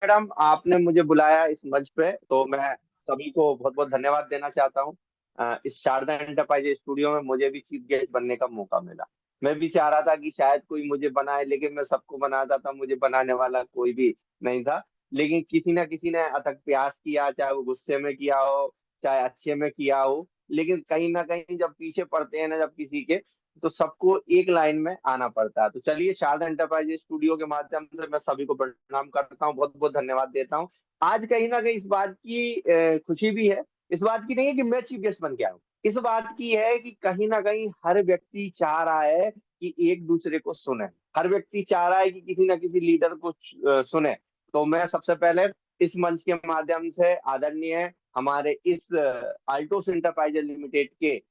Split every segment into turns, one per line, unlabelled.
Madam, आपने मुझे बुलाया इस मंच पे, तो मैं सभी को बहुत बहुत धन्यवाद देना चाहता हूँ। इस शारदा एंटरप्राइज स्टूडियो में मुझे भी चीफ गेस्ट बनने का मौका मिला। मैं भी चाह रहा था कि शायद कोई मुझे बनाए, लेकिन मैं सबको बनाता था, मुझे बनाने वाला कोई भी नहीं था। लेकिन किसी ना किसी ने अथक प्रयास किया, चाहे वो गुस्से में किया हो, चाहे अच्छे में किया हो। लेकिन कहीं ना कहीं जब पीछे पड़ते हैं ना, जब किसी के, तो सबको एक लाइन में आना पड़ता है। तो चलिए, शारदा एंटरप्राइज स्टूडियो के माध्यम से मैं सभी को प्रणाम करता हूँ, बहुत बहुत धन्यवाद देता हूँ। आज कहीं ना कहीं इस बात की खुशी भी है। इस बात की नहीं है कि मैं चीफ गेस्ट बन के आऊँ, इस बात की है कि कहीं ना कहीं हर व्यक्ति चाह रहा है कि एक दूसरे को सुने। हर व्यक्ति चाह रहा है कि किसी ना किसी लीडर को सुने। तो मैं सबसे पहले इस मंच के माध्यम से आदरणीय हमारे इस अल्टोस एंटरप्राइज लिमिटेड के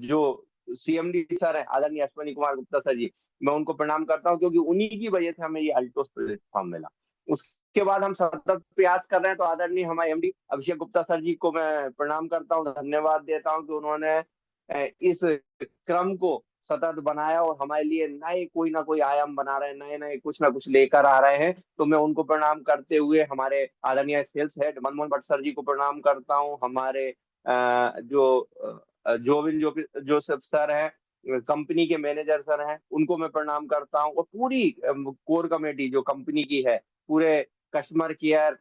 जो सीएमडी सर है, आदरणीय अश्वनी कुमार गुप्ता सर जी, मैं उनको प्रणाम करता हूं, क्योंकि उन्हीं की वजह से हमें ये अल्टोस प्लेटफॉर्म मिला। उसके बाद हम सतत प्रयास कर रहे हैं, तो आदरणीय हमारे एमडी अभिषेक गुप्ता सर जी को मैं प्रणाम करता हूं, धन्यवाद देता हूं कि उन्होंने इस क्रम को सतत बनाया और हमारे लिए नए कोई ना कोई आयाम बना रहे हैं, नए नए कुछ ना कुछ लेकर आ रहे हैं। तो मैं उनको प्रणाम करते हुए हमारे आदरणीय sales head Manmohan Bhatt sir ji को प्रणाम करता हूँ। हमारे जोविन जोसेफ सर हैं, कंपनी के मैनेजर सर हैं, उनको मैं प्रणाम करता हूँ। और पूरी कोर कमेटी जो कंपनी की है, पूरे कस्टमर केयर,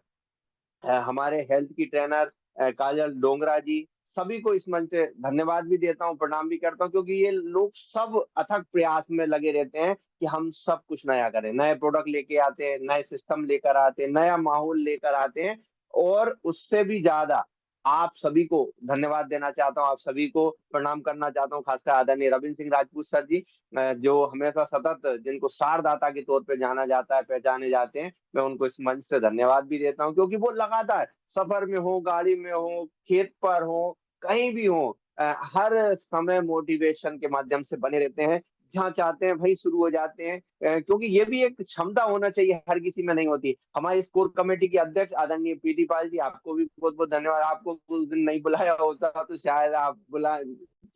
हमारे हेल्थ की ट्रेनर काजल डोंगरा जी, सभी को इस मंच से धन्यवाद भी देता हूँ, प्रणाम भी करता हूँ, क्योंकि ये लोग सब अथक प्रयास में लगे रहते हैं कि हम सब कुछ नया करें, नए प्रोडक्ट लेके आते हैं, नए सिस्टम लेकर आते हैं, नया माहौल लेकर आते हैं। और उससे भी ज्यादा आप सभी को धन्यवाद देना चाहता हूँ, आप सभी को प्रणाम करना चाहता हूँ, खासकर आदरणीय रविंद्र सिंह राजपूत सर जी, जो हमेशा सतत, जिनको सारदाता के तौर पे जाना जाता है, पहचाने जाते हैं। मैं उनको इस मंच से धन्यवाद भी देता हूँ, क्योंकि वो लगातार सफर में हो, गाड़ी में हो, खेत पर हो, कहीं भी हो, हर समय मोटिवेशन के माध्यम से बने रहते हैं। जहाँ चाहते हैं वहीं शुरू हो जाते हैं, क्योंकि ये भी एक क्षमता होना चाहिए, हर किसी में नहीं होती। हमारी स्कोर कमेटी के अध्यक्ष आदरणीय पीटी पाल जी, आपको भी बहुत बहुत धन्यवाद। आपको उस दिन नहीं बुलाया होता तो शायद आप बुला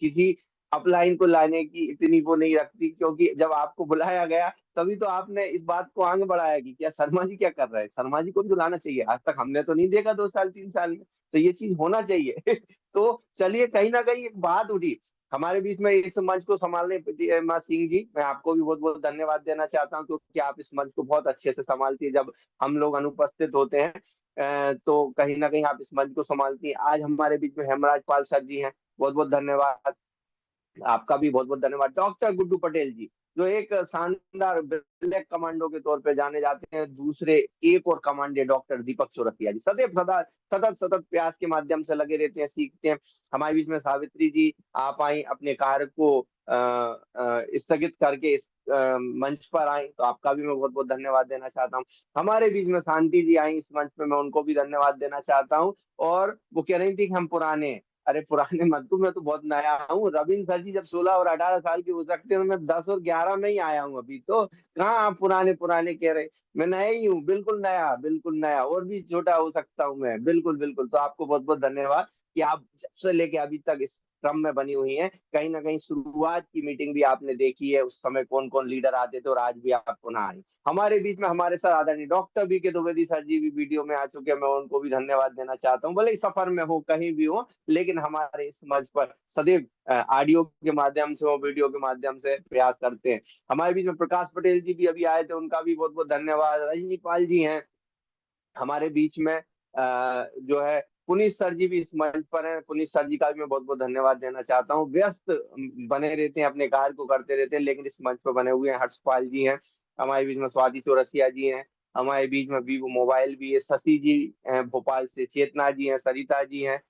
किसी अपलाइन को लाने की इतनी वो नहीं रखती, क्योंकि जब आपको बुलाया गया तभी तो आपने इस बात को आगे बढ़ाया कि क्या शर्मा जी क्या कर रहे हैं, शर्मा जी को भी तो लाना चाहिए। आज तक हमने तो नहीं देखा 2 साल 3 साल में, तो ये चीज होना चाहिए। तो चलिए, कहीं ना कहीं एक बात उठी हमारे बीच में, इस मंच को संभालने प्रतिमा सिंह जी, मैं आपको भी बहुत बहुत धन्यवाद देना चाहता हूँ, क्योंकि आप इस मंच को बहुत अच्छे से संभालती है। जब हम लोग अनुपस्थित होते हैं, तो कहीं ना कहीं आप इस मंच को संभालती हैं। आज हमारे बीच में हेमराज पाल सर जी हैं, बहुत बहुत धन्यवाद। आपका भी बहुत बहुत धन्यवाद। डॉक्टर गुड्डू पटेल जी, जो एक शानदार ब्लैक कमांडो के तौर पे जाने जाते हैं। दूसरे एक और कमांडे डॉक्टर दीपक चौरसिया जी, सदैव सदा सतत सतत प्रयास के माध्यम से लगे रहते हैं, सीखते हैं। हमारे बीच में सावित्री जी, आप आई, अपने कार्य को स्थगित करके इस मंच पर आई, तो आपका भी मैं बहुत बहुत धन्यवाद देना चाहता हूँ। हमारे बीच में शांति जी आई इस मंच पे, मैं उनको भी धन्यवाद देना चाहता हूँ। और वो कह रही थी कि हम पुराने हैं। अरे पुराने मत तू, मैं तो बहुत नया हूँ। रविंद्र सर जी जब 16 और 18 साल के हो सकते हैं, मैं 10 और 11 में ही आया हूँ अभी तो। कहाँ आप पुराने पुराने कह रहे, मैं नया ही हूँ, बिल्कुल नया, बिल्कुल नया, और भी छोटा हो सकता हूँ मैं, बिल्कुल बिल्कुल। तो आपको बहुत बहुत धन्यवाद कि आप जब से लेके अभी तक इस क्रम में बनी हुई हैं। कहीं ना कहीं शुरुआत की मीटिंग भी आपने देखी है, उस समय कौन कौन लीडर आते थे, और आज भी आप पुनः आए हमारे बीच में। हमारे साथ आदरणीय डॉक्टर बी के द्विवेदी सर जी भी वीडियो में आ चुके हैं, मैं उनको भी धन्यवाद देना चाहता हूँ। भले ही सफर में हो, कहीं भी हो, लेकिन हमारे इस मंच पर सदैव ऑडियो के माध्यम से और वीडियो के माध्यम से प्रयास करते हैं। हमारे बीच में प्रकाश पटेल जी भी अभी आए थे, उनका भी बहुत बहुत धन्यवाद। रजनी पाल जी हैं हमारे बीच में, जो है पुनीत सर जी भी इस मंच पर हैं, पुनीत सर जी का भी मैं बहुत बहुत धन्यवाद देना चाहता हूँ। व्यस्त बने रहते हैं, अपने कार्य को करते रहते हैं, लेकिन इस मंच पर बने हुए हैं। हर्षपाल जी हैं हमारे बीच में, स्वाति चौरसिया जी हैं हमारे बीच में, वीवो मोबाइल भी है, शशि जी हैं भोपाल से, चेतना जी हैं, सरिता जी हैं,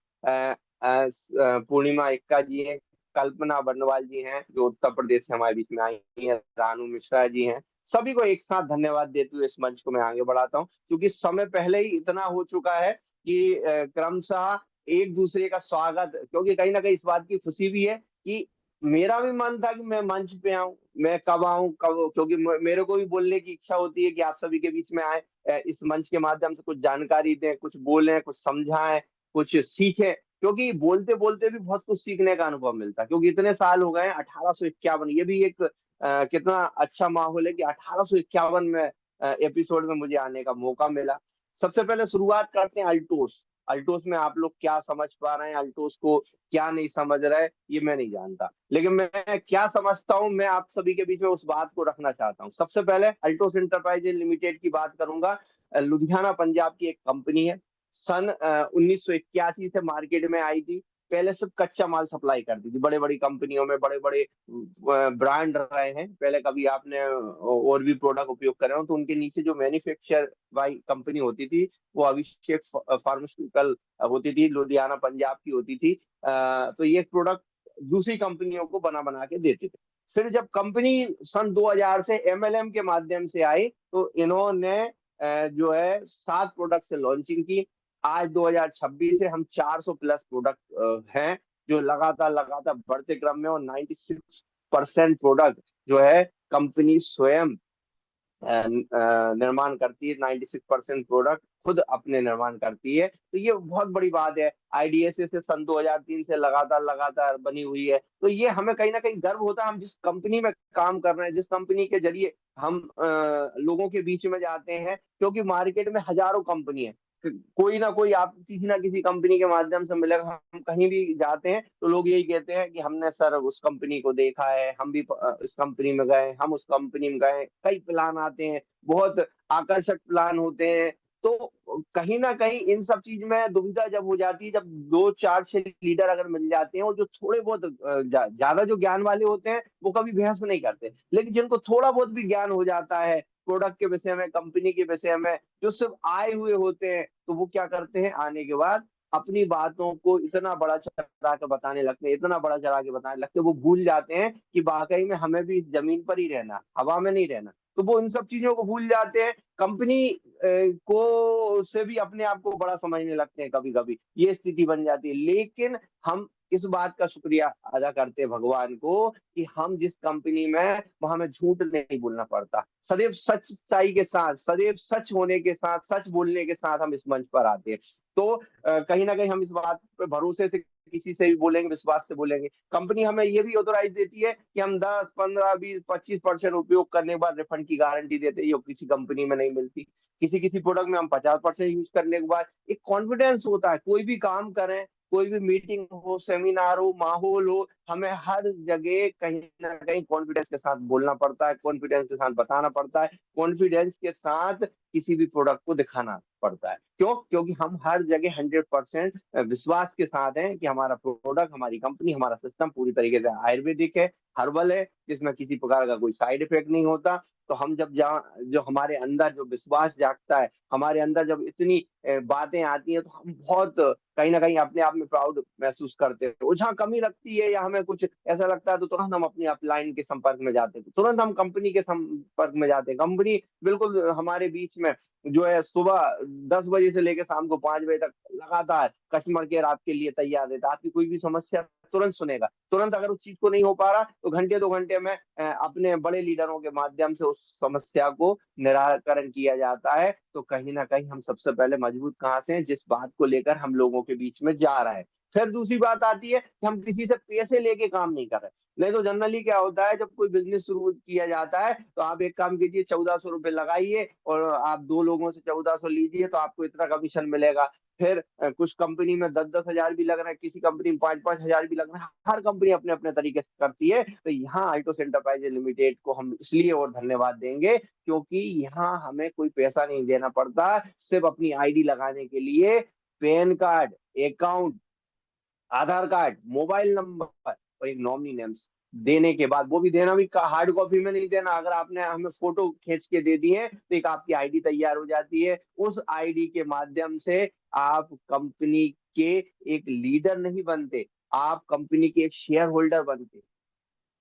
पूर्णिमा इक्का जी हैं, कल्पना बर्नवाल जी हैं जो उत्तर प्रदेश से हमारे बीच में आई हैं, रानू मिश्रा जी हैं। सभी को एक साथ धन्यवाद देते हुए इस मंच को मैं आगे बढ़ाता हूँ, क्योंकि समय पहले ही इतना हो चुका है कि क्रमशः एक दूसरे का स्वागत, क्योंकि कहीं ना कहीं इस बात की खुशी भी है कि मेरा भी मन था कि मैं मंच पे आऊं, मैं कब आऊं कब, क्योंकि मेरे को भी बोलने की इच्छा होती है कि आप सभी के बीच में आए, इस मंच के माध्यम से कुछ जानकारी दें, कुछ बोलें, कुछ समझाएं, कुछ सीखें। क्योंकि बोलते बोलते भी बहुत कुछ सीखने का अनुभव मिलता है, क्योंकि इतने साल हो गए हैं। 1851, ये भी एक कितना अच्छा माहौल है कि 1851 में एपिसोड में मुझे आने का मौका मिला। सबसे पहले शुरुआत करते हैं अल्टोस। अल्टोस में आप लोग क्या समझ पा रहे हैं, अल्टोस को क्या नहीं समझ रहे, ये मैं नहीं जानता, लेकिन मैं क्या समझता हूँ मैं आप सभी के बीच में उस बात को रखना चाहता हूँ। सबसे पहले अल्टोस इंटरप्राइजेज लिमिटेड की बात करूंगा। लुधियाना पंजाब की एक कंपनी है। सन 1981 से मार्केट में आई थी। पहले सिर्फ कच्चा माल सप्लाई करती थी बड़े बड़ी कंपनियों में, बड़े बड़े ब्रांड रहे हैं पहले। कभी आपने और भी प्रोडक्ट उपयोग करे हो तो उनके नीचे जो मैन्युफैक्चर वाई कंपनी होती थी वो अभिषेक फार्मास्यूटिकल होती थी, लुधियाना पंजाब की होती थी। तो ये प्रोडक्ट दूसरी कंपनियों को बना बना के देते थे। फिर जब कंपनी सन 2000 से एमएलएम के माध्यम से आई तो इन्होंने जो है 7 प्रोडक्ट से लॉन्चिंग की। आज 2026 से हम 400 प्लस प्रोडक्ट हैं जो लगातार लगातार बढ़ते क्रम में, और 96% प्रोडक्ट जो है कंपनी स्वयं निर्माण करती है। 96% प्रोडक्ट खुद अपने निर्माण करती है, तो ये बहुत बड़ी बात है। आईडीएसए से सन 2003 से लगातार लगातार बनी हुई है, तो ये हमें कहीं ना कहीं गर्व होता है। हम जिस कंपनी में काम कर रहे हैं, जिस कंपनी के जरिए हम लोगों के बीच में जाते हैं, क्योंकि मार्केट में हजारों कंपनी है, कोई ना कोई आप किसी ना किसी कंपनी के माध्यम से मिलेगा। हम कहीं भी जाते हैं तो लोग यही कहते हैं कि हमने सर उस कंपनी को देखा है, हम भी इस कंपनी में गए, हम उस कंपनी में गए। कई प्लान आते हैं, बहुत आकर्षक प्लान होते हैं। तो कहीं ना कहीं इन सब चीज में दुविधा जब हो जाती है, जब 2 4 6 लीडर अगर मिल जाते हैं और जो थोड़े बहुत ज्यादा जो ज्ञान वाले होते हैं वो कभी बहस नहीं करते, लेकिन जिनको थोड़ा बहुत भी ज्ञान हो जाता है प्रोडक्ट के विषय में, कंपनी के विषय में, जो सिर्फ आए हुए होते हैं, तो वो क्या करते हैं, आने के बाद अपनी बातों को इतना बड़ा चढ़ा के बताने लगते हैं, इतना बड़ा चढ़ा के बताने लगते हैं, वो भूल जाते हैं कि वाकई में हमें भी जमीन पर ही रहना, हवा में नहीं रहना। तो वो इन सब चीजों को भूल जाते हैं, कंपनी को से भी अपने आप को बड़ा समझने लगते हैं। कभी कभी ये स्थिति बन जाती है, लेकिन हम इस बात का शुक्रिया अदा करते हैं भगवान को कि हम जिस कंपनी में, वहां हमें झूठ नहीं बोलना पड़ता। सदैव सच्चाई के साथ, सदैव सच होने के साथ, सच बोलने के साथ हम इस मंच पर आते हैं। तो कहीं ना कहीं हम इस बात पे भरोसे से किसी से भी बोलेंगे, विश्वास से बोलेंगे। कंपनी हमें ये भी ऑथोराइज देती है कि हम 10 15 20 25% उपयोग करने के बाद रिफंड की गारंटी देते हैं, ये किसी कंपनी में नहीं मिलती। किसी किसी प्रोडक्ट में हम 50% यूज करने के बाद एक कॉन्फिडेंस होता है, कोई भी काम करें, कोई भी मीटिंग हो, सेमिनार हो, माहौल हो, हमें हर जगह कहीं ना कहीं कॉन्फिडेंस के साथ बोलना पड़ता है, कॉन्फिडेंस के साथ बताना पड़ता है, कॉन्फिडेंस के साथ किसी भी प्रोडक्ट को दिखाना पड़ता है। क्यों? क्योंकि हम हर जगह 100% विश्वास के साथ हैं कि हमारा प्रोडक्ट, हमारी कंपनी, हमारा सिस्टम पूरी तरीके से आयुर्वेदिक है, हर्बल है, जिसमें किसी प्रकार का कोई साइड इफेक्ट नहीं होता। तो हम जब जहाँ, जो हमारे अंदर जो विश्वास जागता है, हमारे अंदर जब इतनी बातें आती हैं, तो हम बहुत कहीं ना कहीं अपने आप में प्राउड महसूस करते हैं। और जहाँ कमी लगती है या हमें कुछ ऐसा लगता है, तो तुरंत हम अपनी अपलाइन के संपर्क में जाते हैं, तुरंत हम कंपनी के संपर्क में जाते हैं। कंपनी बिल्कुल हमारे बीच में जो है सुबह 10 बजे से लेकर शाम को 5 बजे तक लगातार कस्टमर केयर आपके लिए तैयार रहता है। आपकी कोई भी समस्या तुरंत सुनेगा, तुरंत। अगर उस चीज को नहीं हो पा रहा तो घंटे 2 घंटे में अपने बड़े लीडरों के माध्यम से उस समस्या को निराकरण किया जाता है। तो कहीं ना कहीं हम सबसे पहले मजबूत कहाँ से हैं, जिस बात को लेकर हम लोगों के बीच में जा रहे हैं। फिर दूसरी बात आती है कि हम किसी से पैसे लेके काम नहीं कर रहे। नहीं तो जनरली क्या होता है, जब कोई बिजनेस शुरू किया जाता है तो आप एक काम कीजिए, 1400 रुपये लगाइए और आप 2 लोगों से 1400 लीजिए तो आपको इतना कमीशन मिलेगा। फिर कुछ कंपनी में 10 10 हजार भी लग रहा है, किसी कंपनी में 5 5 हजार भी लग रहा है। हर कंपनी अपने अपने तरीके से करती है। तो यहाँ अल्टोस एंटरप्राइज लिमिटेड को हम इसलिए और धन्यवाद देंगे क्योंकि यहाँ हमें कोई पैसा नहीं देना पड़ता, सिर्फ अपनी आईडी लगाने के लिए पैन कार्ड, अकाउंट, आधार कार्ड, मोबाइल नंबर और एक नॉमिनी नेम्स देने के बाद, वो भी देना भी हार्ड कॉपी में नहीं देना। अगर आपने हमें फोटो खींच के दे दी है तो एक आपकी आईडी तैयार हो जाती है। उस आईडी के माध्यम से आप कंपनी के एक लीडर नहीं बनते, आप कंपनी के एक शेयर होल्डर बनते।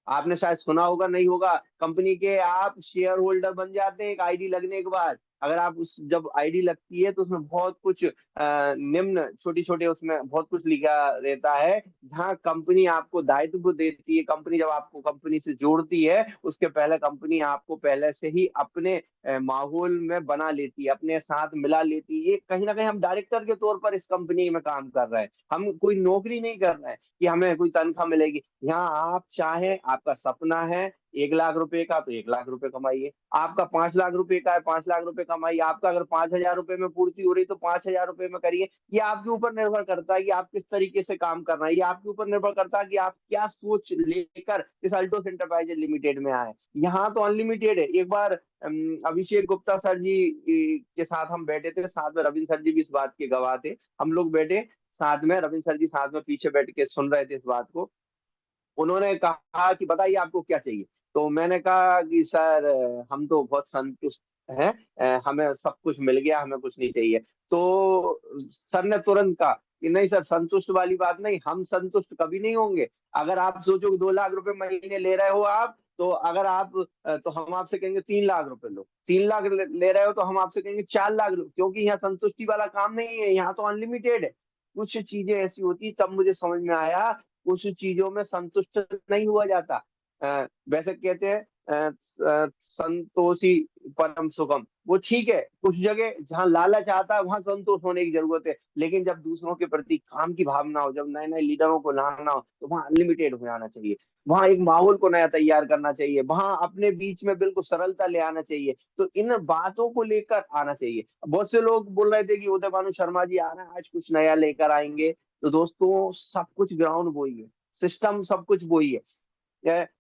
आपने शायद सुना होगा, नहीं होगा, कंपनी के आप शेयर होल्डर बन जाते हैं एक आईडी लगने के बाद। अगर आप उस, जब आईडी लगती है तो उसमें बहुत कुछ निम्न छोटी छोटे उसमें बहुत कुछ लिखा रहता है, जहाँ कंपनी आपको दायित्व देती है। कंपनी जब आपको कंपनी से जोड़ती है उसके पहले कंपनी आपको पहले से ही अपने माहौल में बना लेती है, अपने साथ मिला लेती है। ये कहीं ना कहीं हम डायरेक्टर के तौर पर इस कंपनी में काम कर रहे हैं, हम कोई नौकरी नहीं कर रहे हैं कि हमें कोई तनख्वाह मिलेगी। यहाँ आप चाहे, आपका सपना है 1 लाख रुपए का तो 1 लाख रुपए कमाइए, आपका 5 लाख रुपए का है 5 लाख रुपए कमाइए, आपका अगर 5,000 रुपए में पूर्ति हो रही तो 5,000 रुपए में करिए। ये आपके ऊपर निर्भर करता है कि आप किस तरीके से काम कर रहे हैं, ये आपके ऊपर निर्भर करता है कि आप क्या सोच लेकर इस अल्टोस एंटरप्राइजेज लिमिटेड में आए। यहाँ तो अनलिमिटेड है। एक बार अभिषेक गुप्ता सर जी के साथ हम बैठे थे, साथ में रविंद्र सर जी भी इस बात के गवाह थे। हम लोग बैठे साथ में, रविंद्र सर जी साथ में पीछे बैठ के सुन रहे थे इस बात को। उन्होंने कहा कि बताइए आपको क्या चाहिए। तो मैंने कहा कि सर हम तो बहुत संतुष्ट हैं, हमें सब कुछ मिल गया, हमें कुछ नहीं चाहिए। तो सर ने तुरंत कहा कि नहीं सर, संतुष्ट वाली बात नहीं, हम संतुष्ट कभी नहीं होंगे। अगर आप सोचो कि 2 लाख रुपए महीने ले रहे हो आप, तो अगर आप तो हम आपसे कहेंगे 3 लाख रुपए लो, 3 लाख ले रहे हो तो हम आपसे कहेंगे 4 लाख लो, क्योंकि यहाँ संतुष्टि वाला काम नहीं है, यहाँ तो अनलिमिटेड है। कुछ चीजें ऐसी होती, तब मुझे समझ में आया उस चीजों में संतुष्ट नहीं हुआ जाता। वैसे कहते हैं संतोषी परम सुखम, वो ठीक है, कुछ जगह जहाँ लालच आता है वहां संतोष होने की जरूरत है, लेकिन जब दूसरों के प्रति काम की भावना हो, जब नए नए लीडरों को लाना हो, तो वहाँ अनलिमिटेड हो जाना चाहिए। वहां एक माहौल को नया तैयार करना चाहिए, वहां अपने बीच में बिल्कुल सरलता ले आना चाहिए। तो इन बातों को लेकर आना चाहिए। बहुत से लोग बोल रहे थे कि उदय भानु शर्मा जी आ रहे हैं, आज कुछ नया लेकर आएंगे। तो दोस्तों सब कुछ ग्राउंड वही है, सिस्टम सब कुछ वही है,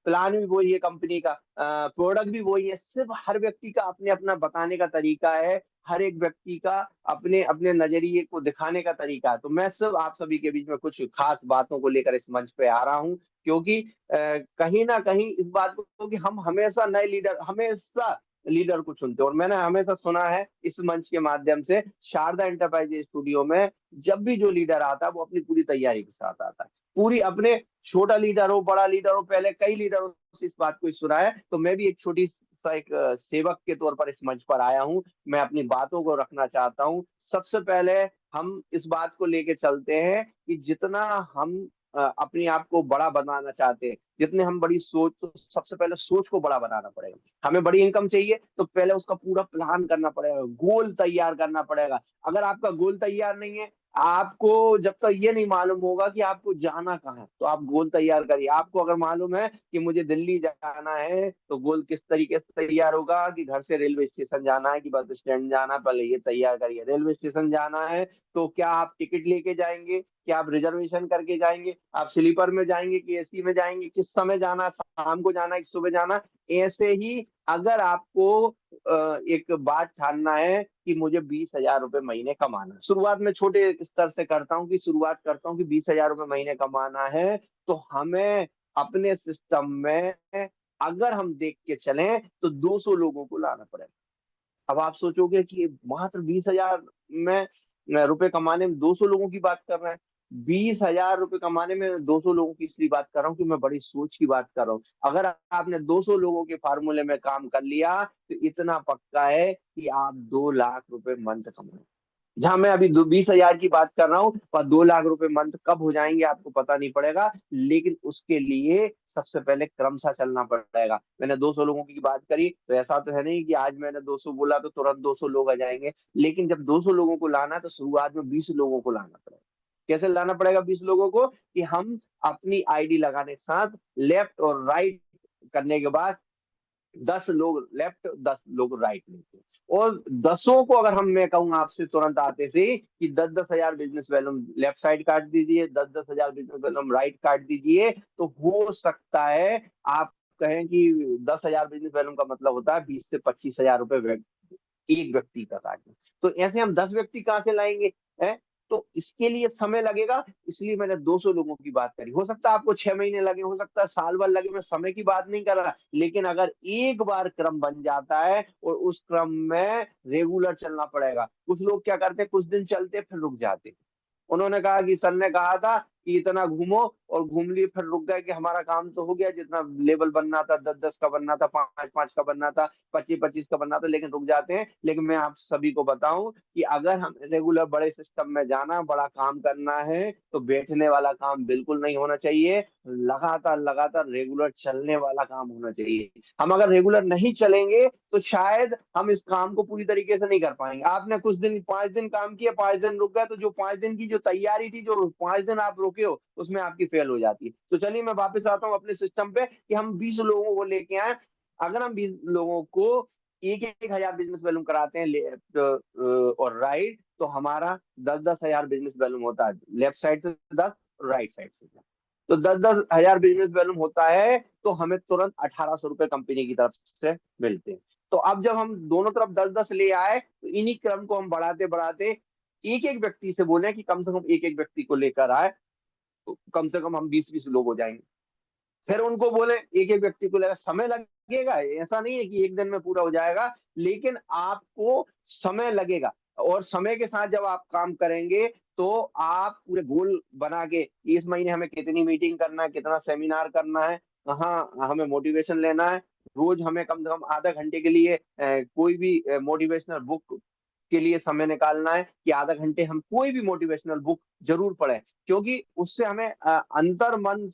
प्लान भी वही है कंपनी का, प्रोडक्ट भी वही है, सिर्फ हर व्यक्ति का अपने अपना बताने का तरीका है, हर एक व्यक्ति का अपने अपने नजरिए को दिखाने का तरीका है। तो मैं सिर्फ आप सभी के बीच में कुछ खास बातों को लेकर इस मंच पे आ रहा हूँ, क्योंकि कहीं ना कहीं इस बात को कि हम हमेशा लीडर को चुनते हैं। और मैंने हमेशा सुना है इस मंच के माध्यम से, शारदा एंटरप्राइजेज स्टूडियो में जब भी जो लीडर आता है वो अपनी पूरी तैयारी के साथ आता है, पूरी अपने, छोटा लीडर हो बड़ा लीडर हो, पहले कई लीडरों से इस बात को सुना है, तो मैं भी एक छोटी सा एक सेवक के तौर पर इस मंच पर आया हूँ। मैं अपनी बातों को रखना चाहता हूँ। सबसे पहले हम इस बात को लेके चलते हैं कि जितना हम अपने आप को बड़ा बनाना चाहते हैं, जितने हम बड़ी सोच, तो सबसे पहले सोच को बड़ा बनाना पड़ेगा। हमें बड़ी इनकम चाहिए तो पहले उसका पूरा प्लान करना पड़ेगा, गोल तैयार करना पड़ेगा। अगर आपका गोल तैयार नहीं है, आपको जब तक ये नहीं मालूम होगा कि आपको जाना कहाँ है, तो आप गोल तैयार करिए। आपको अगर मालूम है कि मुझे दिल्ली जाना है, तो गोल किस तरीके से तैयार होगा कि घर से रेलवे स्टेशन जाना है कि बस स्टैंड जाना है, पहले ये तैयार करिए। रेलवे स्टेशन जाना है तो क्या आप टिकट लेके जाएंगे, क्या आप रिजर्वेशन करके जाएंगे, आप स्लीपर में जाएंगे कि एसी में जाएंगे, किस समय जाना है, शाम को जाना है कि सुबह जाना है। ऐसे ही अगर आपको एक बात ठानना है कि मुझे 20,000 रुपए महीने कमाना है, शुरुआत में छोटे स्तर से करता हूँ, कि शुरुआत करता हूँ कि 20,000 रुपए महीने कमाना है, तो हमें अपने सिस्टम में अगर हम देख के चलें तो 200 लोगों को लाना पड़ेगा। अब आप सोचोगे कि मात्र 20,000 में रुपए कमाने में 200 लोगों की बात कर रहे हैं। 20,000 रुपए कमाने में 200 लोगों की इसलिए बात कर रहा हूँ कि मैं बड़ी सोच की बात कर रहा हूँ। अगर आपने 200 लोगों के फार्मूले में काम कर लिया, तो इतना पक्का है कि आप 2 लाख रुपए मंथ कमाएंगे। जहां मैं अभी 20,000 की बात कर रहा हूँ, पर 2 लाख रुपए मंथ कब हो जाएंगे आपको पता नहीं पड़ेगा, लेकिन उसके लिए सबसे पहले क्रमशः चलना पड़ेगा। मैंने 200 लोगों की बात करी, तो ऐसा तो है नहीं कि आज मैंने 200 बोला तो तुरंत 200 लोग आ जाएंगे, लेकिन जब 200 लोगों को लाना है तो शुरुआत में 20 लोगों को लाना पड़ेगा। कैसे लाना पड़ेगा 20 लोगों को, कि हम अपनी आईडी लगाने के साथ लेफ्ट और राइट करने के बाद 10 लोग लेफ्ट 10 लोग राइट लेते हैं। और 10ओं को अगर हम, मैं कहूँ आपसे तुरंत आते से कि 10-10 हजार बिजनेस वैल्यूम लेफ्ट साइड काट दीजिए, 10-10 हजार बिजनेस वैल्यूम राइट काट दीजिए, तो हो सकता है आप कहें कि 10,000 बिजनेस वैल्यूम का मतलब होता है 20 से 25 हजार रुपए एक व्यक्ति का काटना। तो ऐसे हम 10 व्यक्ति कहाँ से लाएंगे है? तो इसके लिए समय लगेगा, इसलिए मैंने 200 लोगों की बात करी। हो सकता है आपको 6 महीने लगे, हो सकता है साल भर लगे, मैं समय की बात नहीं कर रहा, लेकिन अगर एक बार क्रम बन जाता है और उस क्रम में रेगुलर चलना पड़ेगा। कुछ लोग क्या करते हैं, कुछ दिन चलते फिर रुक जाते। उन्होंने कहा कि सर ने कहा था कि इतना घूमो, और घूम लिए फिर रुक गए कि हमारा काम तो हो गया, जितना लेवल बनना था 10-10 का बनना था, 5-5 का बनना था, 25-25 का बनना था, लेकिन रुक जाते हैं। लेकिन मैं आप सभी को बताऊं कि अगर हम रेगुलर बड़े सिस्टम में जाना, बड़ा काम करना है, तो बैठने वाला काम बिल्कुल नहीं होना चाहिए, लगातार लगातार रेगुलर चलने वाला काम होना चाहिए। हम अगर रेगुलर नहीं चलेंगे तो शायद हम इस काम को पूरी तरीके से नहीं कर पाएंगे। आपने कुछ दिन 5 दिन काम किया, 5 दिन रुक गए, तो जो 5 दिन की जो तैयारी थी, जो 5 दिन आप रोके हो उसमें आपकी फेल हो जाती है। तो चलिए मैं वापस आता हूँ अपने सिस्टम पे कि हम 20 लोगों को लेके आए। अगर हम 20 लोगों को एक एक हजार बिजनेस वॉल्यूम कराते हैं और राइट, तो हमारा 10-10 हजार बिजनेस वॉल्यूम होता है, लेफ्ट साइड से 10, राइट साइड से 10। तो 10-10 हजार बिजनेस वॉल्यूम होता है, तो हमें तुरंत 1800 रुपए कंपनी की तरफ से मिलते हैं। तो अब जब हम दोनों तरफ 10-10 ले आए, तो इन्हीं क्रम को हम बढ़ाते बढ़ाते एक एक व्यक्ति से बोले कि कम से कम एक एक व्यक्ति को लेकर आए, तो कम से कम हम 20-20 लोग हो जाएंगे। फिर उनको बोले एक एक व्यक्ति को लगा, समय लगेगा, ऐसा नहीं है कि एक दिन में पूरा हो जाएगा, लेकिन आपको समय लगेगा। और समय के साथ जब आप काम करेंगे, तो आप पूरे गोल बना के इस महीने हमें कितनी मीटिंग करना है, कितना सेमिनार करना है, कहाँ हमें मोटिवेशन लेना है, रोज हमें कम से कम आधा घंटे के लिए कोई भी मोटिवेशनल बुक के लिए समय निकालना है, कि आधा घंटे हम कोई भी मोटिवेशनल बुक जरूर पढ़ें। क्योंकि उससे हमें अंतर मन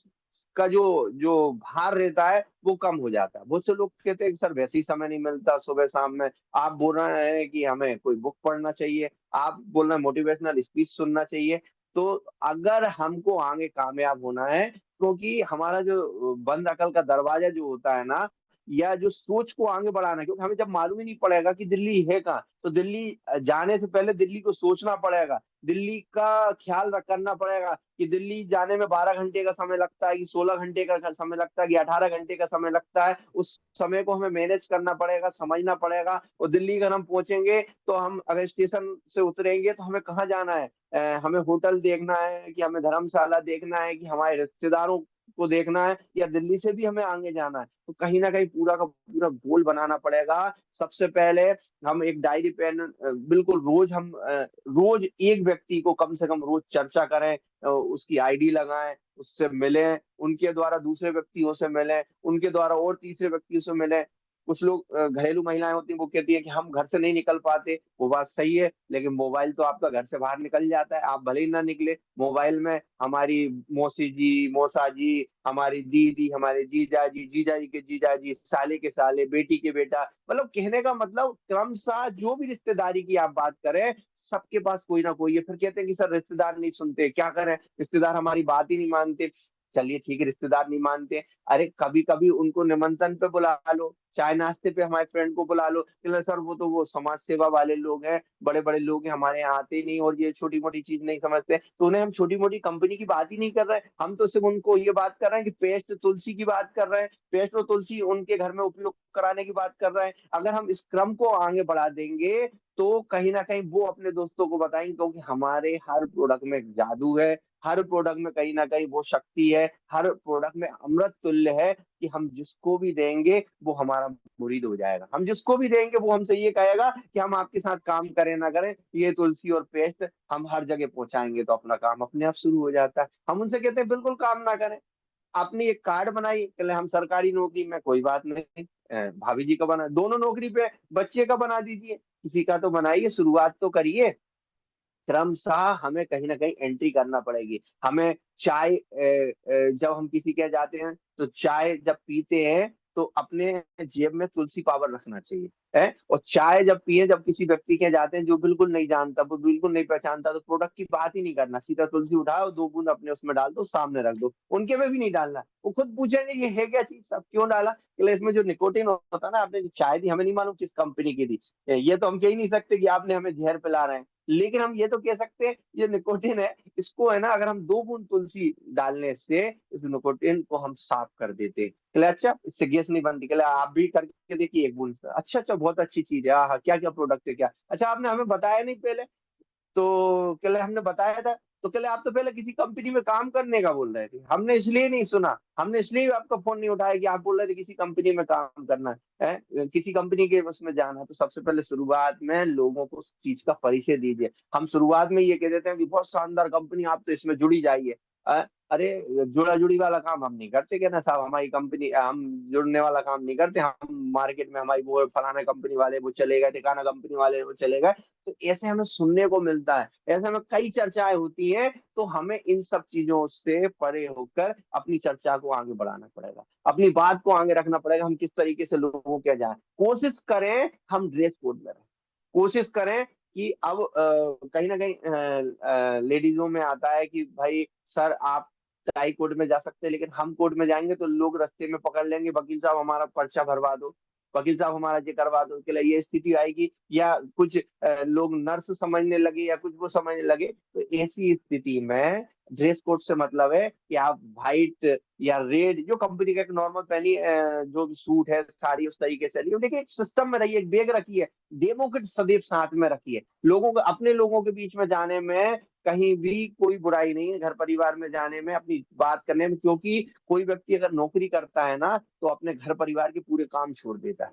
का जो जो भार रहता है वो कम हो जाता है। बहुत से लोग कहते हैं कि सर वैसे ही समय नहीं मिलता सुबह शाम में, आप बोल रहे हैं कि हमें कोई बुक पढ़ना चाहिए, आप बोल रहे हैं मोटिवेशनल स्पीच सुनना चाहिए। तो अगर हमको आगे कामयाब होना है, क्योंकि हमारा जो बंद अकल का दरवाजा जो होता है ना, या जो सोच को आगे बढ़ाना है, क्योंकि हमें जब मालूम ही नहीं पड़ेगा कि दिल्ली है कहाँ, तो दिल्ली जाने से पहले दिल्ली को सोचना पड़ेगा, दिल्ली का ख्याल करना पड़ेगा कि दिल्ली जाने में 12 घंटे का समय लगता है, कि 16 घंटे का समय लगता है, कि 18 घंटे का समय लगता है। उस समय को हमें मैनेज करना पड़ेगा, समझना पड़ेगा। और दिल्ली अगर हम पहुंचेंगे, तो हम अगर स्टेशन से उतरेंगे, तो हमें कहाँ जाना है, हमें होटल देखना है, कि हमें धर्मशाला देखना है, कि हमारे रिश्तेदारों को देखना है, या दिल्ली से भी हमें आगे जाना है। तो कहीं ना कहीं पूरा का पूरा गोल बनाना पड़ेगा। सबसे पहले हम एक डायरी पेन, बिल्कुल रोज हम रोज एक व्यक्ति को कम से कम रोज चर्चा करें, उसकी आईडी लगाएं, उससे मिलें, उनके द्वारा दूसरे व्यक्तियों से मिलें, उनके द्वारा और तीसरे व्यक्तियों से मिलें। कुछ लोग घरेलू महिलाएं होती हैं, वो कहती है कि हम घर से नहीं निकल पाते, वो बात सही है, लेकिन मोबाइल तो आपका घर से बाहर निकल जाता है, आप भले ही ना निकले, मोबाइल में हमारी मौसी जी, मौसा जी, हमारी दीदी, हमारे जीजा जी, जीजा जी के जीजा जी, साले के साले, बेटी के बेटा, मतलब कहने का मतलब क्रमशः जो भी रिश्तेदारी की आप बात करें, सबके पास कोई ना कोई है। फिर कहते हैं कि सर रिश्तेदार नहीं सुनते, क्या करें, रिश्तेदार हमारी बात ही नहीं मानते। चलिए ठीक है, रिश्तेदार नहीं मानते, अरे कभी कभी उनको निमंत्रण पे बुला लो, चाय नाश्ते पे हमारे फ्रेंड को बुला लो, कि सर वो तो वो समाज सेवा वाले लोग हैं, बड़े बड़े लोग हैं, हमारे यहाँ आते ही नहीं, और ये छोटी मोटी चीज नहीं समझते। तो उन्हें हम छोटी मोटी कंपनी की बात ही नहीं कर रहे हैं, हम तो सिर्फ उनको ये बात कर रहे हैं कि पेस्ट तुलसी की बात कर रहे हैं, पेस्ट और तुलसी उनके घर में उपयोग कराने की बात कर रहे हैं। अगर हम इस क्रम को आगे बढ़ा देंगे, तो कहीं ना कहीं वो अपने दोस्तों को बताएंगे, क्योंकि हमारे हर प्रोडक्ट में एक जादू है, हर प्रोडक्ट में कहीं ना कहीं वो शक्ति है, हर प्रोडक्ट में अमृत तुल्य है, कि हम जिसको भी देंगे वो हमारा मुरीद हो जाएगा, हम जिसको भी देंगे वो हमसे ये कहेगा कि हम आपके साथ काम करें ना करें, ये तुलसी और पेस्ट हम हर जगह पहुंचाएंगे, तो अपना काम अपने आप शुरू हो जाता है। हम उनसे कहते हैं बिल्कुल काम ना करें, आपने एक कार्ड बनाई, कहले हम सरकारी नौकरी में, कोई बात नहीं, भाभी जी का बना, दोनों नौकरी पे बच्चे का बना दीजिए, किसी का तो बनाइए, शुरुआत तो करिए। क्रमशः हमें कहीं ना कहीं एंट्री करना पड़ेगी। हमें चाय जब हम किसी के यहाँ जाते हैं, तो चाय जब पीते हैं, तो अपने जेब में तुलसी पावर रखना चाहिए है। और चाय जब पिए, जब किसी व्यक्ति के यहाँ जाते हैं जो बिल्कुल नहीं जानता, वो बिल्कुल नहीं पहचानता, तो प्रोडक्ट की बात ही नहीं करना, सीधा तुलसी उठाओ, 2 बूंद अपने उसमें डाल दो, सामने रख दो, उनके में भी नहीं डालना, वो खुद पूछेंगे ये है क्या चीज, सब क्यों डाला, इसलिए इसमें जो निकोटिन होता है ना, आपने जो चाय दी, हमें नहीं मालूम किस कंपनी की दी, ये तो हम कह ही नहीं सकते कि आपने हमें जहर पिला रहे हैं, लेकिन हम ये तो कह सकते हैं ये निकोटिन है, इसको है ना, अगर हम 2 बूंद तुलसी डालने से इस निकोटिन को हम साफ कर देते हैं। कहले अच्छा, इससे गैस नहीं बनती, कहले आप भी करके देखिए 1 बूंद से। अच्छा अच्छा, बहुत अच्छी चीज है, हाँ क्या क्या प्रोडक्ट है क्या, अच्छा आपने हमें बताया नहीं पहले, तो कहले हमने बताया था, तो कहले आप तो पहले किसी कंपनी में काम करने का बोल रहे थे, हमने इसलिए नहीं सुना, हमने इसलिए आपका फोन नहीं उठाया कि आप बोल रहे थे किसी कंपनी में काम करना है, किसी कंपनी के उसमें जाना है। तो सबसे पहले शुरुआत में लोगों को उस चीज का परिचय दीजिए। हम शुरुआत में ये कह देते हैं कि बहुत शानदार कंपनी, आप तो इसमें जुड़ी जाइए। अरे जुड़ा जुड़ी वाला काम हम नहीं करते, क्या ना साहब, हमारी कंपनी, हम जुड़ने वाला काम नहीं करते, हम मार्केट में हमारी वो फलाना कंपनी वाले वो चले गए, ठिकाना कंपनी वाले वो चले गए। तो ऐसे हमें सुनने को मिलता है, ऐसे हमें कई चर्चाएं होती हैं, तो हमें इन सब चीजों से परे होकर अपनी चर्चा को आगे बढ़ाना पड़ेगा, अपनी बात को आगे रखना पड़ेगा, हम किस तरीके से लोगों के जाएं। कोशिश करें हम ड्रेस कोड में रहें, कोशिश करें कि अब कहीं ना कहीं लेडीजों में आता है कि भाई सर आप हाई कोर्ट में जा सकते हैं, लेकिन हम कोर्ट में जाएंगे तो लोग रास्ते में पकड़ लेंगे, वकील साहब हमारा पर्चा भरवा दो, वकील साहब हमारा ये करवा दो, के लिए ये स्थिति आएगी। या कुछ लोग नर्स समझने लगे या कुछ वो समझने लगे, तो ऐसी स्थिति में ड्रेस कोड से मतलब है कि आप व्हाइट या रेड, जो कंपनी का एक नॉर्मल पहनी जो भी सूट है साड़ी उस तरीके से रहिए। देखिए एक सिस्टम में रहिए, एक बैग रखी है, डेमो किट सदैव साथ में रखी है। लोगों को, अपने लोगों के बीच में जाने में कहीं भी कोई बुराई नहीं है, घर परिवार में जाने में, अपनी बात करने में, क्योंकि कोई व्यक्ति अगर नौकरी करता है ना तो अपने घर परिवार के पूरे काम छोड़ देता है।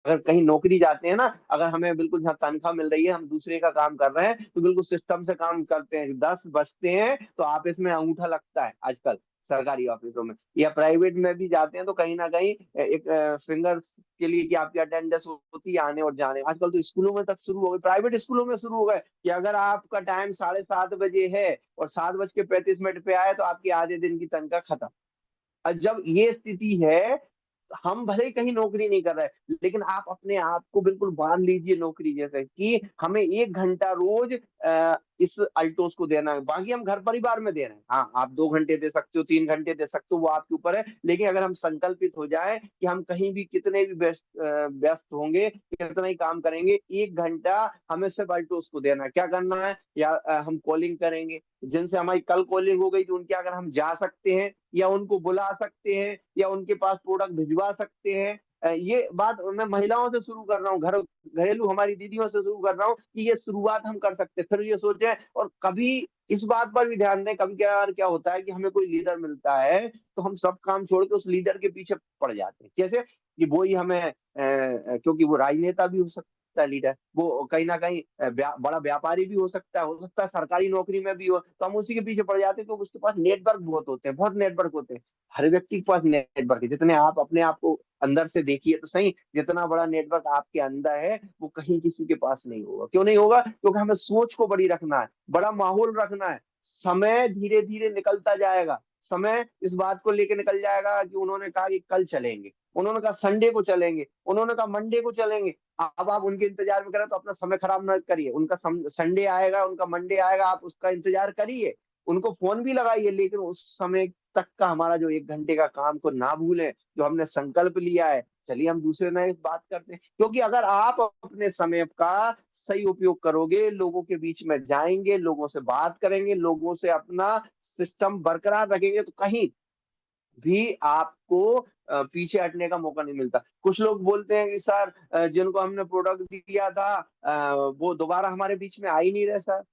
अगर कहीं नौकरी जाते हैं ना, अगर हमें बिल्कुल जहाँ तनख्वाह मिल रही है, हम दूसरे का काम कर रहे हैं, तो बिल्कुल सिस्टम से काम करते हैं। 10 बजते हैं तो ऑफिस में अंगूठा लगता है आजकल, सरकारी ऑफिसों में या प्राइवेट में भी जाते हैं तो कहीं ना कहीं एक फिंगर्स के लिए कि आपकी अटेंडेंस होती है आने और जाने। आजकल तो स्कूलों में तक शुरू हो गए, प्राइवेट स्कूलों में शुरू हो गए कि अगर आपका टाइम 7:30 बजे है और 7:35 पे आए तो आपकी आधे दिन की तनख्वाह खत्म। और जब ये स्थिति है, हम भले ही कहीं नौकरी नहीं कर रहे, लेकिन आप अपने आप को बिल्कुल बांध लीजिए नौकरी जैसे कि हमें 1 घंटा रोज इस अल्टोस को देना है, बाकी हम घर परिवार में दे रहे हैं। हाँ, आप 2 घंटे दे सकते हो, 3 घंटे दे सकते हो, वो आपके ऊपर है। लेकिन अगर हम संकल्पित हो जाए कि हम कहीं भी कितने भी व्यस्त होंगे, कितना ही काम करेंगे, 1 घंटा हमें सिर्फ अल्टोस को देना है। क्या करना है, या हम कॉलिंग करेंगे, जिनसे हमारी कल कॉलिंग हो गई तो उनके अगर हम जा सकते हैं या उनको बुला सकते हैं या उनके पास प्रोडक्ट भिजवा सकते हैं। ये बात मैं महिलाओं से शुरू कर रहा हूँ, घरेलू हमारी दीदियों से शुरू कर रहा हूँ कि ये शुरुआत हम कर सकते हैं। फिर ये सोचें, और कभी इस बात पर भी ध्यान दें, कभी क्या क्या होता है कि हमें कोई लीडर मिलता है तो हम सब काम छोड़ के उस लीडर के पीछे पड़ जाते हैं। कैसे कि वो ही हमें क्योंकि वो राजनेता भी हो सकता है लीडर, वो कहीं ना कहीं बड़ा व्यापारी भी हो सकता है सरकारी नौकरी में भी हो, तो हम उसी के पीछे पड़ जाते हैं क्योंकि उसके पास नेटवर्क बहुत होते हैं, बहुत नेटवर्क होते हैं। हर व्यक्ति के पास नेटवर्क है, जितने आप अपने आप को अंदर से देखिए तो सही, जितना बड़ा नेटवर्क आपके अंदर है वो कहीं किसी के पास नहीं होगा। क्यों नहीं होगा, क्योंकि हमें सोच को बड़ी रखना है, बड़ा माहौल रखना है। समय धीरे धीरे निकलता जाएगा, समय इस बात को लेके निकल जाएगा कि उन्होंने कहा कि कल चलेंगे, उन्होंने कहा संडे को चलेंगे, उन्होंने कहा मंडे को चलेंगे। अब आप उनके इंतजार में करें तो अपना समय खराब ना करिए। उनका संडे आएगा, उनका मंडे आएगा, आप उसका इंतजार करिए, उनको फोन भी लगाइए, लेकिन उस समय तक का हमारा जो 1 घंटे का काम को ना भूलें, जो हमने संकल्प लिया है। चलिए हम दूसरे नए बात करते हैं, क्योंकि अगर आप अपने समय का सही उपयोग करोगे, लोगों के बीच में जाएंगे, लोगों से बात करेंगे, लोगों से अपना सिस्टम बरकरार रखेंगे, तो कहीं भी आपको पीछे हटने का मौका नहीं मिलता। कुछ लोग बोलते हैं कि सर जिनको हमने प्रोडक्ट दिया था वो दोबारा हमारे बीच में आ ही नहीं रहे सर,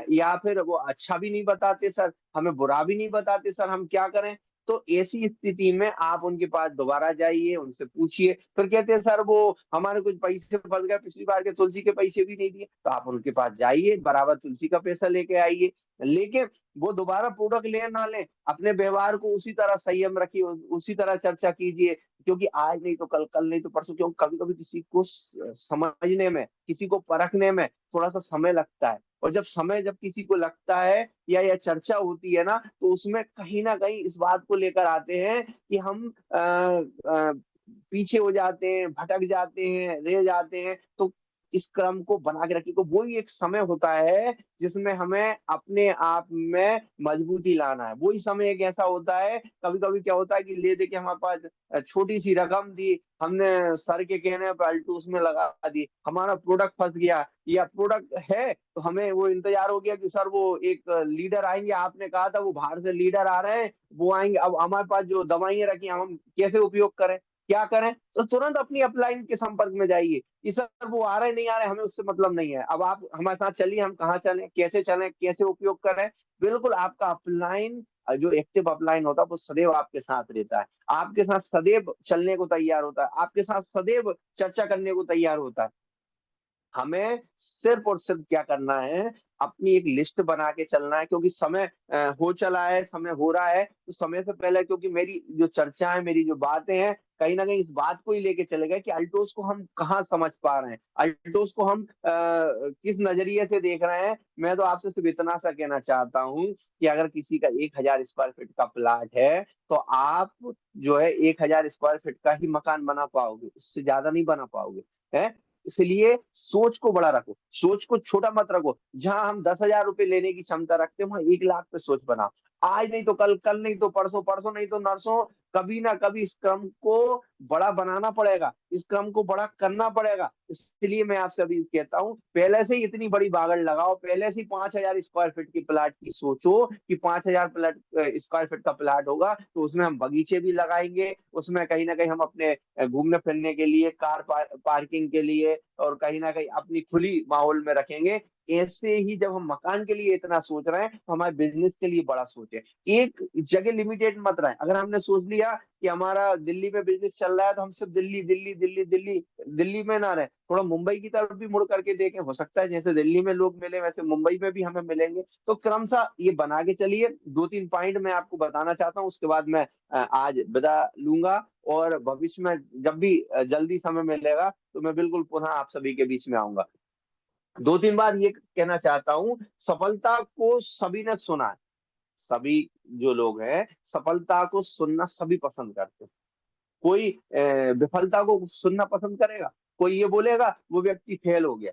या फिर वो अच्छा भी नहीं बताते सर, हमें बुरा भी नहीं बताते सर, हम क्या करें। तो ऐसी स्थिति में आप उनके पास दोबारा जाइए, उनसे पूछिए, फिर कहते हैं सर वो हमारे कुछ पैसे फंस गए, पिछली बार के तुलसी के पैसे भी नहीं दिए, तो आप उनके पास जाइए, बराबर तुलसी का पैसा लेके आइए। लेकिन वो दोबारा प्रोडक्ट ले ना ले, अपने व्यवहार को उसी तरह संयम रखिए, उसी तरह चर्चा कीजिए, क्योंकि आज नहीं तो कल, कल नहीं तो परसों, क्योंकि कभी कभी किसी को समझने में, किसी को परखने में थोड़ा सा समय लगता है। और जब किसी को लगता है या चर्चा होती है ना, तो उसमें कहीं ना कहीं इस बात को लेकर आते हैं कि हम पीछे हो जाते हैं, भटक जाते हैं, रह जाते हैं। तो इस क्रम को बना के रखिए, तो वही एक समय होता है जिसमें हमें अपने आप में मजबूती लाना है। वही समय एक ऐसा होता है, कभी कभी क्या होता है कि ले दे के हमारे पास छोटी सी रकम दी, हमने सर के कहने पर अल्टूस में लगा दी, हमारा प्रोडक्ट फंस गया, या प्रोडक्ट है तो हमें वो इंतजार हो गया कि सर वो एक लीडर आएंगे, आपने कहा था वो बाहर से लीडर आ रहे हैं, वो आएंगे। अब हमारे पास जो दवाइयां रखी हैं, हम कैसे उपयोग करें, क्या करें, तो तुरंत अपनी अपलाइन के संपर्क में जाइए कि सर वो आ रहे नहीं आ रहे, हमें उससे मतलब नहीं है, अब आप हमारे साथ चलिए, हम कहाँ चलें, कैसे उपयोग करें। बिल्कुल आपका अपलाइन, जो एक्टिव अपलाइन होता है वो सदैव आपके साथ रहता है, आपके साथ सदैव चलने को तैयार होता है, आपके साथ सदैव चर्चा करने को तैयार होता है। हमें सिर्फ और सिर्फ क्या करना है, अपनी एक लिस्ट बना के चलना है, क्योंकि समय हो चला है, समय हो रहा है, तो समय से पहले, क्योंकि मेरी जो चर्चा है, मेरी जो बातें हैं, कहीं ना कहीं इस बात को ही लेके चले गए कि अल्टोस को हम कहाँ समझ पा रहे हैं, अल्टोस को हम किस नजरिए से देख रहे हैं। मैं तो आपसे सिर्फ इतना सा कहना चाहता हूँ कि अगर किसी का 1,000 स्क्वायर फीट का प्लाट है, तो आप जो है 1,000 स्क्वायर फीट का ही मकान बना पाओगे, इससे ज्यादा नहीं बना पाओगे है। इसलिए सोच को बड़ा रखो, सोच को छोटा मत रखो। जहां हम 10,000 रुपए लेने की क्षमता रखते हैं, वहां 1 लाख पे सोच बनाओ। आज नहीं तो कल, कल नहीं तो परसों, परसों नहीं तो नरसों, कभी ना कभी इस क्रम को बड़ा बनाना पड़ेगा, इस क्रम को बड़ा करना पड़ेगा। इसलिए मैं आपसे अभी कहता हूँ, पहले से ही इतनी बड़ी बागड़ लगाओ, पहले से ही 5,000 स्क्वायर फीट की प्लाट की सोचो कि 5,000 स्क्वायर फीट का प्लाट होगा तो उसमें हम बगीचे भी लगाएंगे, उसमें कहीं ना कहीं हम अपने घूमने फिरने के लिए, पार्किंग के लिए, और कहीं ना कहीं अपनी खुली माहौल में रखेंगे। ऐसे ही जब हम मकान के लिए इतना सोच रहे हैं तो हमारे बिजनेस के लिए बड़ा सोचे। एक जगह लिमिटेड मत रहे। अगर हमने सोच लिया कि हमारा दिल्ली में बिजनेस चल रहा है तो हम सिर्फ दिल्ली दिल्ली दिल्ली दिल्ली दिल्ली में ना रहे, थोड़ा मुंबई की तरफ भी मुड़ करके देखें। हो सकता है जैसे दिल्ली में लोग मिले वैसे मुंबई में भी हमें मिलेंगे। तो क्रमशः ये बना के चलिए। 2-3 पॉइंट मैं आपको बताना चाहता हूँ, उसके बाद मैं आज विदा लूंगा। और भविष्य में जब भी जल्दी समय मिलेगा तो मैं बिल्कुल पुनः आप सभी के बीच में आऊंगा। 2-3 बार ये कहना चाहता हूँ, सफलता को सभी ने सुना है। सभी जो लोग हैं, सफलता को सुनना सभी पसंद करते हैं। कोई विफलता को सुनना पसंद करेगा? कोई ये बोलेगा वो व्यक्ति फेल हो गया,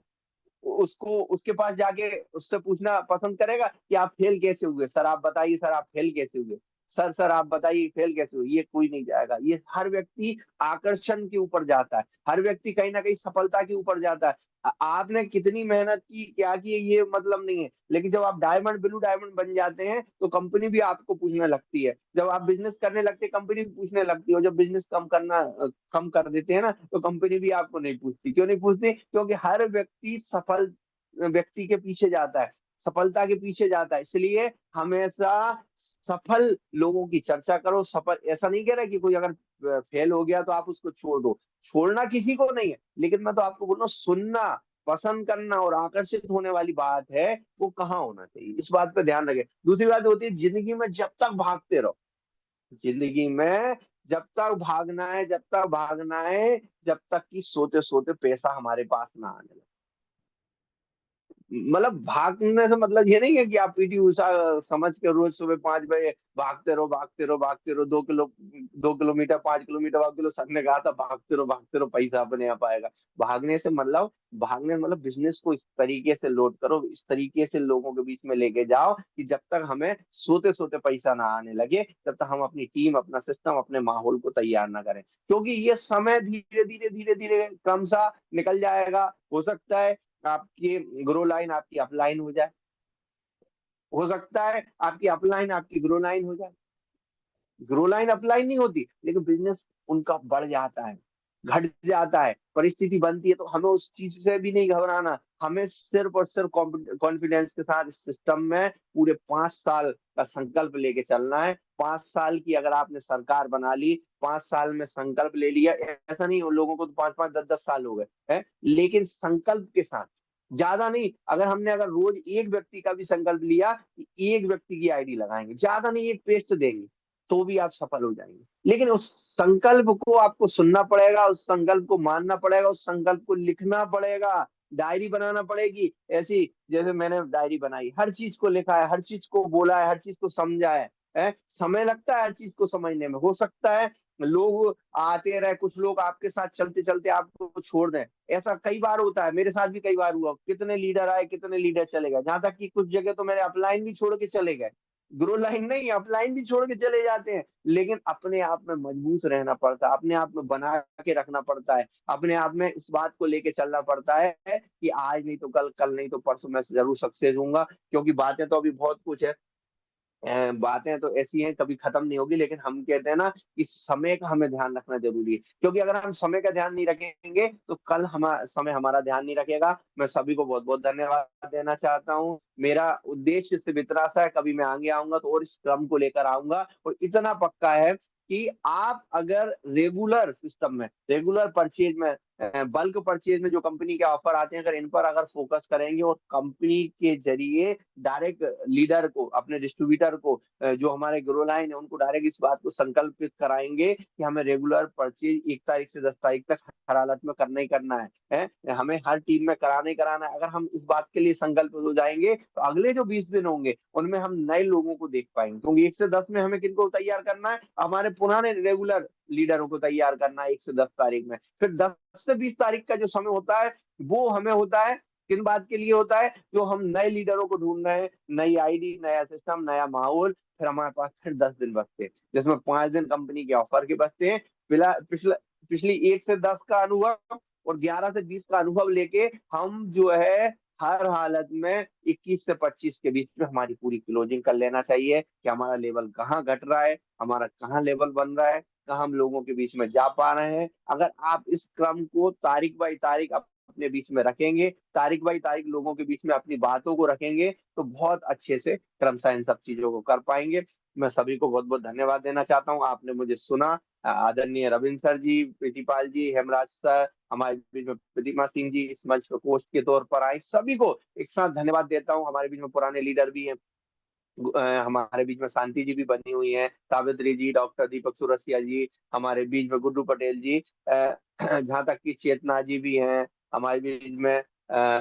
उसको उसके पास जाके उससे पूछना पसंद करेगा कि आप फेल कैसे हुए, सर आप बताइए, सर आप फेल कैसे हुए, सर आप बताइए फेल कैसे हुए? ये कोई नहीं जाएगा। ये हर व्यक्ति आकर्षण के ऊपर जाता है, हर व्यक्ति कहीं ना कहीं सफलता के ऊपर जाता है। आपने कितनी मेहनत की, क्या की, ये मतलब नहीं है। लेकिन जब आप डायमंड, ब्लू डायमंड बन जाते हैं तो कंपनी भी आपको पूछने लगती है। जब आप बिजनेस करने लगते हैं कंपनी भी पूछने लगती है। और जब बिजनेस कम कर देते हैं ना तो कंपनी भी आपको नहीं पूछती। क्यों नहीं पूछती? क्योंकि हर व्यक्ति सफल व्यक्ति के पीछे जाता है, सफलता के पीछे जाता है। इसलिए हमेशा सफल लोगों की चर्चा करो। सफल, ऐसा नहीं कह रहा कि कोई अगर फेल हो गया तो आप उसको छोड़ दो, छोड़ना किसी को नहीं है। लेकिन मैं तो आपको बोल रहा हूँ, सुनना, पसंद करना और आकर्षित होने वाली बात है, वो कहाँ होना चाहिए, इस बात पे ध्यान रखें। दूसरी बात होती है, जिंदगी में जब तक भागते रहो, जिंदगी में जब तक भागना है, जब तक भागना है, जब तक कि सोते सोते पैसा हमारे पास ना आने लगे। मतलब भागने से मतलब ये नहीं है कि आप पीटी उषा समझ के रोज सुबह 5 बजे भागते रहो, भागते रहो, भागते रहो, 2 किलोमीटर, 5 किलोमीटर भागते रहो। सर ने कहा था भागते रहो, पैसा अपने आप आएगा। भागने से मतलब बिजनेस को इस तरीके से लोड करो, इस तरीके से लोगों के बीच में लेके जाओ कि जब तक हमें सोते सोते पैसा ना आने लगे, तब तक हम अपनी टीम, अपना सिस्टम, अपने माहौल को तैयार ना करें। क्योंकि ये समय धीरे धीरे धीरे धीरे क्रमशः निकल जाएगा। हो सकता है आपकी ग्रो लाइन आपकी अपलाइन हो जाए, हो सकता है आपकी अपलाइन आपकी ग्रो लाइन हो जाए। ग्रो लाइन अपलाइन नहीं होती, लेकिन बिजनेस उनका बढ़ जाता है, घट जाता है, परिस्थिति बनती है। तो हमें उस चीज से भी नहीं घबराना। हमें सिर्फ और सिर्फ कॉन्फिडेंस के साथ इस सिस्टम में पूरे 5 साल का संकल्प लेके चलना है। 5 साल की अगर आपने सरकार बना ली, 5 साल में संकल्प ले लिया, ऐसा नहीं, उन लोगों को तो 5-5, 10-10 साल हो गए हैं, लेकिन संकल्प के साथ, ज्यादा नहीं। अगर रोज एक व्यक्ति का भी संकल्प लिया कि एक व्यक्ति की आईडी लगाएंगे, ज्यादा नहीं, एक पेज से देंगे, तो भी आप सफल हो जाएंगे। लेकिन उस संकल्प को आपको सुनना पड़ेगा, उस संकल्प को मानना पड़ेगा, उस संकल्प को लिखना पड़ेगा, डायरी बनाना पड़ेगी। ऐसी जैसे मैंने डायरी बनाई, हर चीज को लिखा है, हर चीज को बोला है, हर चीज को समझा है। समय लगता है हर चीज को समझने में। हो सकता है लोग आते रहे, कुछ लोग आपके साथ चलते चलते आपको छोड़ दें। ऐसा कई बार होता है, मेरे साथ भी कई बार हुआ। कितने लीडर आए, कितने लीडर चले गए, जहां तक कि कुछ जगह तो मेरे अपलाइन भी छोड़ के चले गए। ग्रो लाइन नहीं, अपलाइन भी छोड़ के चले जाते हैं। लेकिन अपने आप में मजबूत रहना पड़ता है, अपने आप में बना के रखना पड़ता है, अपने आप में इस बात को लेके चलना पड़ता है कि आज नहीं तो कल, कल नहीं तो परसों मैं जरूर सक्सेस होऊंगा। क्योंकि बातें तो अभी बहुत कुछ है, बातें तो ऐसी हैं कभी खत्म नहीं होगी। लेकिन हम कहते हैं ना कि समय का हमें ध्यान रखना जरूरी है। क्योंकि अगर हम समय का ध्यान नहीं रखेंगे तो कल समय हमारा ध्यान नहीं रखेगा। मैं सभी को बहुत बहुत धन्यवाद देना चाहता हूँ। मेरा उद्देश्य सिर्फ इतना सा है, कभी मैं आगे आऊंगा तो और इस क्रम को लेकर आऊंगा। और इतना पक्का है कि आप अगर रेगुलर सिस्टम में, रेगुलर परचेज में, बल्क परचेज में जो कंपनी के ऑफर आते हैं, अगर इन पर अगर फोकस करेंगे और कंपनी के जरिए डायरेक्ट लीडर को, अपने डिस्ट्रीब्यूटर को, जो हमारे ग्रो लाइन है उनको डायरेक्ट इस बात को संकल्पित कराएंगे कि हमें रेगुलर परचेज 1 तारीख से 10 तारीख तक हर हालत में करना ही करना है, हमें हर टीम में कराना ही कराना है। अगर हम इस बात के लिए संकल्प हो जाएंगे तो अगले जो 20 दिन होंगे उनमें हम नए लोगों को देख पाएंगे। क्योंकि 1 से 10 में हमें किनको तैयार करना है, हमारे पुराने रेगुलर लीडरों को तैयार करना है 1 से 10 तारीख में। फिर 10 से 20 तारीख का जो समय होता है, वो हमें होता है किन बात के लिए होता है, जो हम नए लीडरों को ढूँढ रहे हैं, नई आईडी, नया सिस्टम, नया माहौल, फिर हमारे पास फिर 10 दिन बचते हैं, जिसमें 5 दिन कंपनी के ऑफर के बचते हैं। पिछली 1 से 10 का अनुभव और 11 से 20 का अनुभव लेके हम जो है हर हालत में 21 से 25 के बीच में हमारी पूरी क्लोजिंग कर लेना चाहिए कि हमारा लेवल कहाँ घट रहा है, हमारा कहाँ लेवल बन रहा है, कहाँ हम लोगों के बीच में जा पा रहे हैं। अगर आप इस क्रम को तारीख बाई तारीख अपने बीच में रखेंगे, तारीख बाई तारीख लोगों के बीच में अपनी बातों को रखेंगे, तो बहुत अच्छे से क्रमशः इन सब चीजों को कर पाएंगे। मैं सभी को बहुत बहुत धन्यवाद देना चाहता हूँ, आपने मुझे सुना। आदरणीय रविंद्र सर जी, प्रीतिपाल जी, हेमराज सर, हमारे बीच में प्रतिमा सिंह जी इस मंच पे कोच के तौर पर आए, सभी को एक साथ धन्यवाद देता हूँ। हमारे बीच में पुराने लीडर भी हैं, हमारे बीच में शांति जी भी बनी हुई हैं, सावित्री जी, डॉक्टर दीपक सुरसिया जी, हमारे बीच में गुड्डू पटेल जी, जहाँ तक कि चेतना जी भी हैं, हमारे बीच में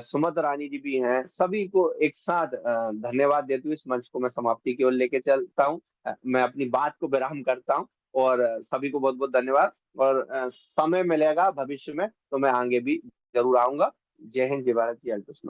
सुमत रानी जी भी हैं। सभी को एक साथ धन्यवाद देते हुए इस मंच को मैं समाप्ति की ओर लेके चलता हूँ। मैं अपनी बात को विराम करता हूँ और सभी को बहुत बहुत धन्यवाद। और समय मिलेगा भविष्य में तो मैं आगे भी जरूर आऊंगा। जय हिंद, जय भारत, जय कृष्ण।